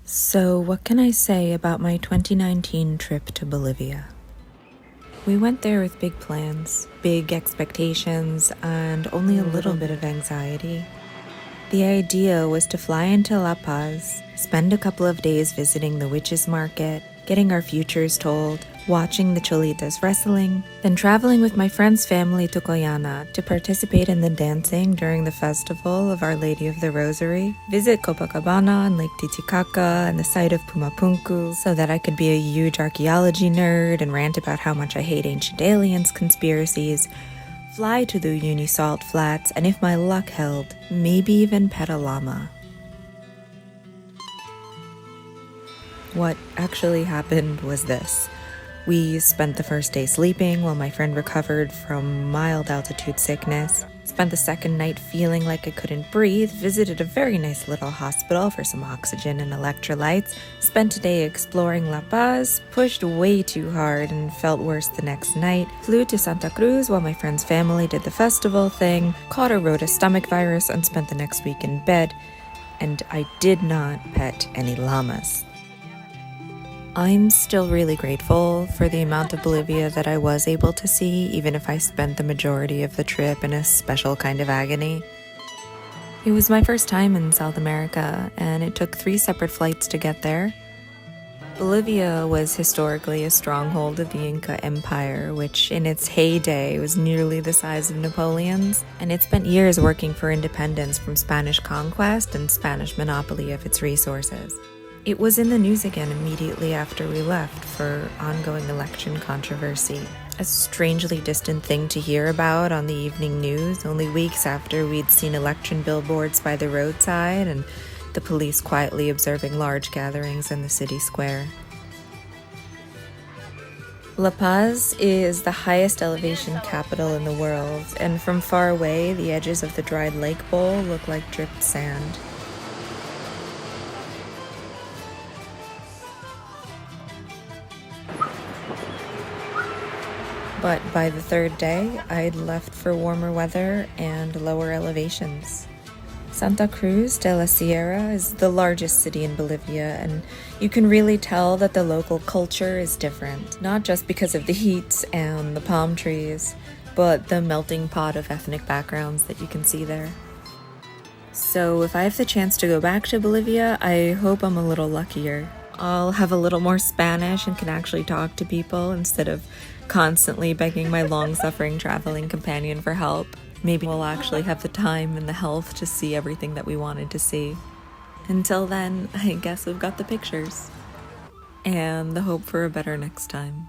So, what can I say about my 2019 trip to Bolivia? We went there with big plans, big expectations, and only a little bit of anxiety. The idea was to fly into La Paz, spend a couple of days visiting the witches' market, getting our futures told, watching the cholitas wrestling, then traveling with my friend's family to Coyana to participate in the dancing during the festival of Our Lady of the Rosary, visit Copacabana and Lake Titicaca and the site of Pumapunku so that I could be a huge archaeology nerd and rant about how much I hate ancient aliens conspiracies, fly to the Unisalt Flats, and if my luck held, maybe even pet a llama. What actually happened was this. We spent the first day sleeping while my friend recovered from mild altitude sickness, spent the second night feeling like I couldn't breathe, visited a very nice little hospital for some oxygen and electrolytes, spent a day exploring La Paz, pushed way too hard and felt worse the next night, flew to Santa Cruz while my friend's family did the festival thing, caught a rota stomach virus and spent the next week in bed, and I did not pet any llamas. I'm still really grateful for the amount of Bolivia that I was able to see, even if I spent the majority of the trip in a special kind of agony. It was my first time in South America, and it took 3 separate flights to get there. Bolivia was historically a stronghold of the Inca Empire, which in its heyday was nearly the size of Napoleon's, and it spent years working for independence from Spanish conquest and Spanish monopoly of its resources. It was in the news again immediately after we left for ongoing election controversy. A strangely distant thing to hear about on the evening news, only weeks after we'd seen election billboards by the roadside and the police quietly observing large gatherings in the city square. La Paz is the highest elevation capital in the world, and from far away, the edges of the dried lake bowl look like dripped sand. But by the 3rd day, I'd left for warmer weather and lower elevations. Santa Cruz de la Sierra is the largest city in Bolivia, and you can really tell that the local culture is different, not just because of the heat and the palm trees, but the melting pot of ethnic backgrounds that you can see there. So if I have the chance to go back to Bolivia, I hope I'm a little luckier. I'll have a little more Spanish and can actually talk to people instead of constantly begging my long-suffering traveling companion for help. Maybe we'll actually have the time and the health to see everything that we wanted to see. Until then, I guess we've got the pictures and the hope for a better next time.